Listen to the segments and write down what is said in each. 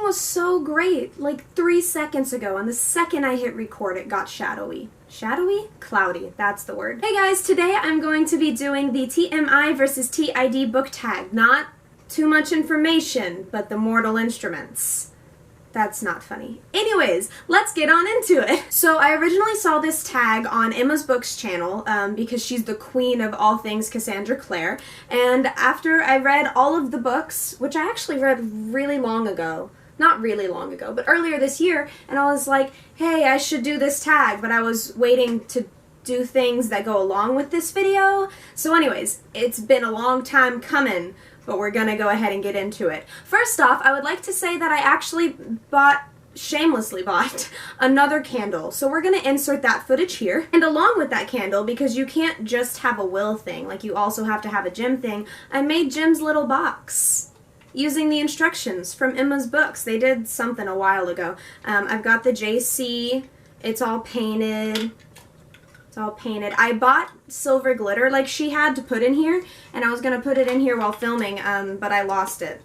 lighting was so great, like 3 seconds ago, and the second I hit record, it got shadowy. Shadowy? Cloudy, that's the word. Hey guys, today I'm going to be doing the TMI versus TID book tag. Not too much information, but the mortal instruments. That's not funny. Anyways, let's get on into it. So I originally saw this tag on Emma's Books channel because she's the queen of all things Cassandra Clare, and after I read all of the books, which I actually read really long ago, not really long ago, but earlier this year, and I was like, hey, I should do this tag, but I was waiting to do things that go along with this video. So anyways, it's been a long time coming, but we're gonna go ahead and get into it. First off, I would like to say that I actually shamelessly bought another candle. So we're gonna insert that footage here. And along with that candle, because you can't just have a Will thing, like you also have to have a Jim thing, I made Jim's little box using the instructions from Emma's Books. They did something a while ago. I've got the JC, it's all painted. It's all painted. I bought silver glitter like she had to put in here, and I was going to put it in here while filming, but I lost it.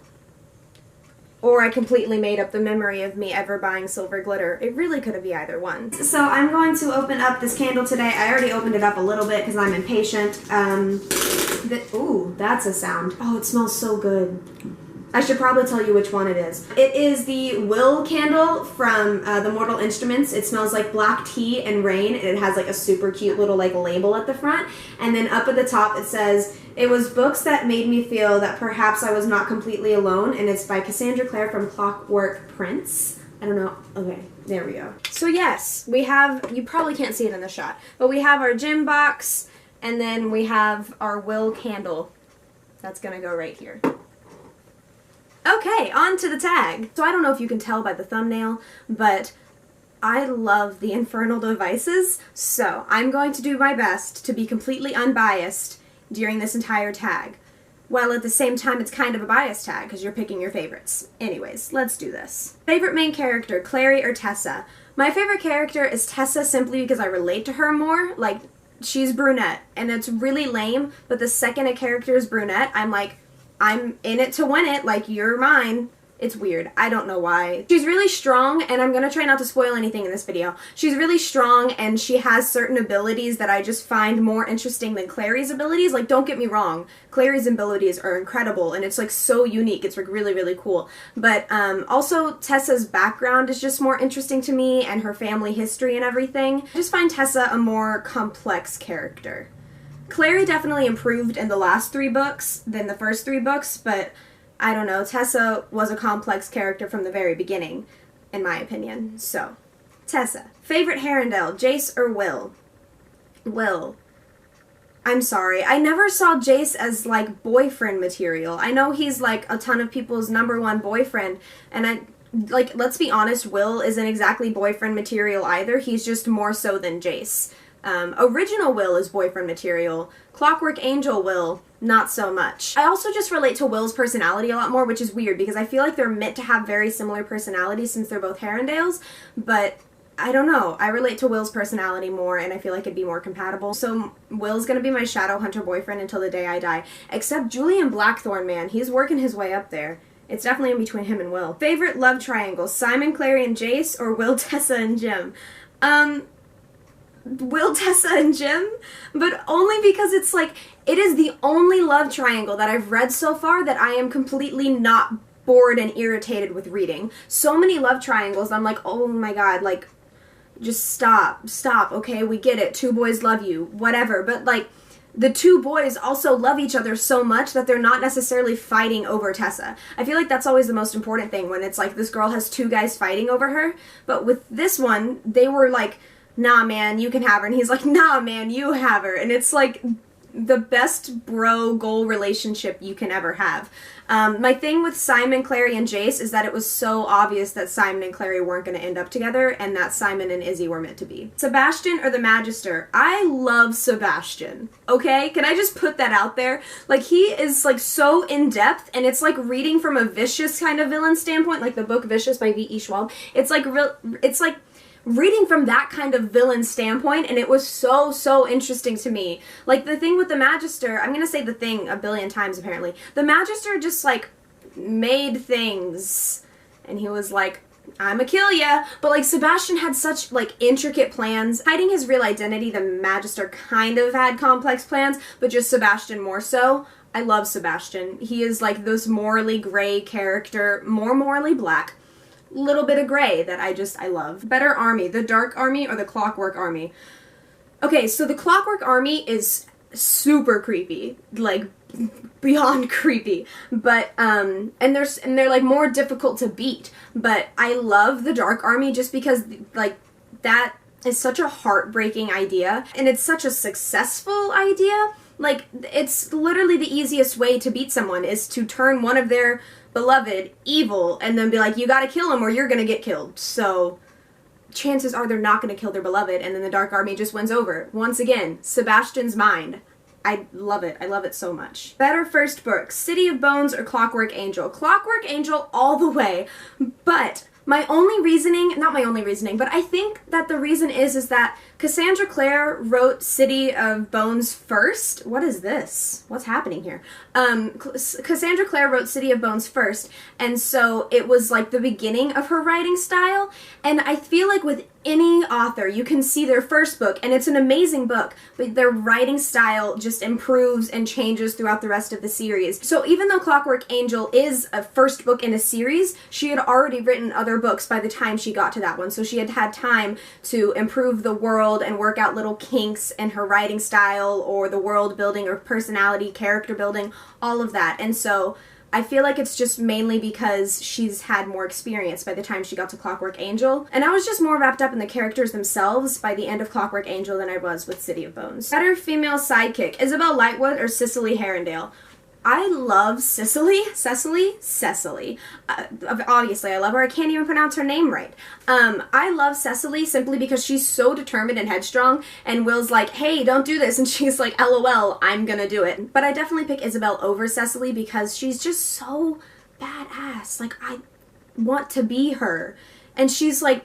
Or I completely made up the memory of me ever buying silver glitter. It really could be either one. So I'm going to open up this candle today. I already opened it up a little bit because I'm impatient. Ooh, that's a sound. Oh, it smells so good. I should probably tell you which one it is. It is the Will candle from the Mortal Instruments. It smells like black tea and rain, and it has like a super cute little like label at the front. And then up at the top it says, "It was books that made me feel that perhaps I was not completely alone," and it's by Cassandra Clare from Clockwork Prince. I don't know. Okay, there we go. So yes, we have, you probably can't see it in the shot, but we have our Jim box, and then we have our Will candle. That's gonna go right here. Okay, on to the tag. So I don't know if you can tell by the thumbnail, but I love the Infernal devices, so I'm going to do my best to be completely unbiased during this entire tag. While at the same time it's kind of a biased tag because you're picking your favorites. Anyways, let's do this. Favorite main character, Clary or Tessa? My favorite character is Tessa simply because I relate to her more. Like, she's brunette, and it's really lame, but the second a character is brunette, I'm like, I'm in it to win it, like, you're mine. It's weird. I don't know why. She's really strong, and I'm gonna try not to spoil anything in this video. She's really strong, and she has certain abilities that I just find more interesting than Clary's abilities. Like, don't get me wrong, Clary's abilities are incredible, and it's, like, so unique. It's, like, really, really cool. But, also, Tessa's background is just more interesting to me, and her family history and everything. I just find Tessa a more complex character. Clary definitely improved in the last 3 books than the first 3 books, but I don't know, Tessa was a complex character from the very beginning, in my opinion. So, Tessa. Favorite Herondale, Jace or Will? Will. I'm sorry, I never saw Jace as, like, boyfriend material. I know he's, like, a ton of people's #1 boyfriend, and like, let's be honest, Will isn't exactly boyfriend material either. He's just more so than Jace. Original Will is boyfriend material. Clockwork Angel Will, not so much. I also just relate to Will's personality a lot more, which is weird because I feel like they're meant to have very similar personalities since they're both Herondales, but I don't know. I relate to Will's personality more, and I feel like it'd be more compatible. So Will's gonna be my Shadowhunter boyfriend until the day I die. Except Julian Blackthorn, man. He's working his way up there. It's definitely in between him and Will. Favorite love triangle, Simon, Clary, and Jace, or Will, Tessa, and Jim? Will, Tessa, and Jim, but only because it's like, it is the only love triangle that I've read so far that I am completely not bored and irritated with reading. So many love triangles, I'm like, oh my god, like, just stop, okay, we get it, 2 boys love you, whatever, but like, the 2 boys also love each other so much that they're not necessarily fighting over Tessa. I feel like that's always the most important thing, when it's like, this girl has 2 guys fighting over her, but with this one, they were like, nah man, you can have her, and he's like, nah man, you have her, and it's like the best bro goal relationship you can ever have. My thing with Simon, Clary, and Jace is that it was so obvious that Simon and Clary weren't going to end up together, and that Simon and Izzy were meant to be. Sebastian or the Magister? I love Sebastian, okay? Can I just put that out there? Like, he is, like, so in-depth, and it's like reading from a Vicious kind of villain standpoint, like the book Vicious by V.E. Schwab. It's like reading from that kind of villain standpoint, and it was so interesting to me. Like, the thing with the Magister, I'm gonna say the thing a billion times apparently, the Magister just, like, made things And he was like, I'ma kill ya. But like Sebastian had such like intricate plans. Hiding his real identity, the Magister kind of had complex plans, but just Sebastian more so. I love Sebastian. He is like this morally gray character, more morally black. Little bit of gray that I love. Better army, the Dark Army or the Clockwork Army? Okay, so the Clockwork Army is super creepy, like beyond creepy, but and they're like more difficult to beat, but I love the Dark Army just because like that is such a heartbreaking idea and it's such a successful idea. Like, it's literally the easiest way to beat someone is to turn one of their beloved evil and then be like, you gotta kill him or you're gonna get killed. So chances are they're not gonna kill their beloved, and then the Dark Army just wins over. Once again, Sebastian's mind. I love it. I love it so much. Better first book, City of Bones or Clockwork Angel? Clockwork Angel all the way, but my only reasoning, not my only reasoning, but I think that the reason is that Cassandra Clare wrote City of Bones first. What is this? What's happening here? Cassandra Clare wrote City of Bones first, and so it was like the beginning of her writing style, and I feel like with any author, you can see their first book, and it's an amazing book, but their writing style just improves and changes throughout the rest of the series. So even though Clockwork Angel is a first book in a series, she had already written other books by the time she got to that one, so she had had time to improve the world and work out little kinks in her writing style or the world building or personality, character building, all of that. And so I feel like it's just mainly because she's had more experience by the time she got to Clockwork Angel. And I was just more wrapped up in the characters themselves by the end of Clockwork Angel than I was with City of Bones. Better female sidekick, Isabel Lightwood or Cicely Herondale? I love Cecily. Obviously, I love her. I can't even pronounce her name right. I love Cecily simply because she's so determined and headstrong, and Will's like, hey, don't do this, and she's like, LOL, I'm gonna do it. But I definitely pick Isabel over Cecily because she's just so badass. Like, I want to be her. And she's like,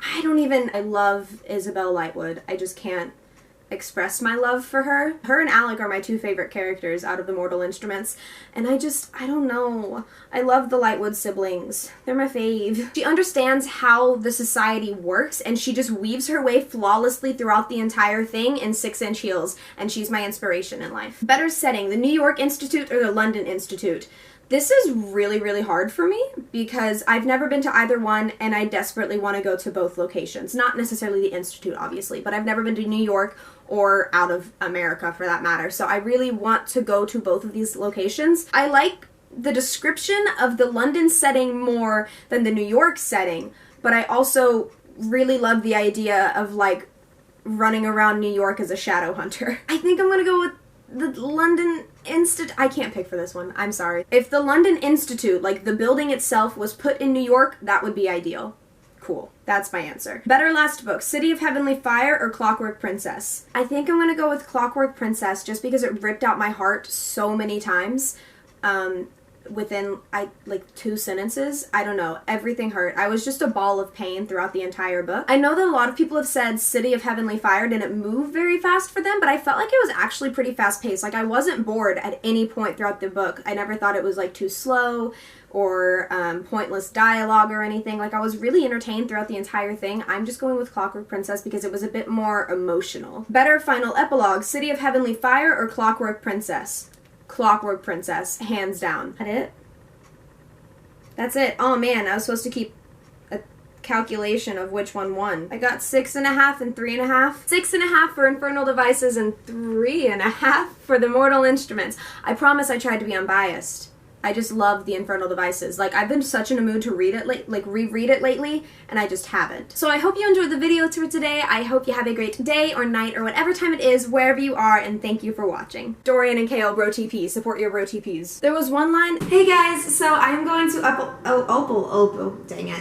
I love Isabel Lightwood. I just can't express my love for her. Her and Alec are my two favorite characters out of the Mortal Instruments, and I don't know. I love the Lightwood siblings. They're my fave. She understands how the society works, and she just weaves her way flawlessly throughout the entire thing in 6-inch heels, and she's my inspiration in life. Better setting, the New York Institute or the London Institute? This is really, really hard for me because I've never been to either one and I desperately want to go to both locations. Not necessarily the Institute, obviously, but I've never been to New York or out of America for that matter. So I really want to go to both of these locations. I like the description of the London setting more than the New York setting, but I also really love the idea of like running around New York as a shadow hunter. I think I'm gonna go with the London Institute. I can't pick for this one. I'm sorry. If the London Institute, like the building itself, was put in New York, that would be ideal. Cool. That's my answer. Better last book, City of Heavenly Fire or Clockwork Princess? I think I'm gonna go with Clockwork Princess just because it ripped out my heart so many times. Within like 2 sentences. I don't know. Everything hurt. I was just a ball of pain throughout the entire book. I know that a lot of people have said City of Heavenly Fire didn't move very fast for them, but I felt like it was actually pretty fast paced. Like I wasn't bored at any point throughout the book. I never thought it was like too slow or pointless dialogue or anything. Like I was really entertained throughout the entire thing. I'm just going with Clockwork Princess because it was a bit more emotional. Better final epilogue, City of Heavenly Fire or Clockwork Princess? Clockwork Princess, hands down. That it? That's it. Oh man, I was supposed to keep a calculation of which one won. I got 6.5 and 3.5. 6.5 for Infernal Devices and 3.5 for the Mortal Instruments. I promise I tried to be unbiased. I just love the Infernal Devices. Like, I've been such in a mood to read it, reread it lately, and I just haven't. So I hope you enjoyed the video for today. I hope you have a great day or night or whatever time it is, wherever you are, and thank you for watching. Dorian and Kale, bro TP. Support your bro TPs. There was one line. Hey guys, so I'm going to dang it.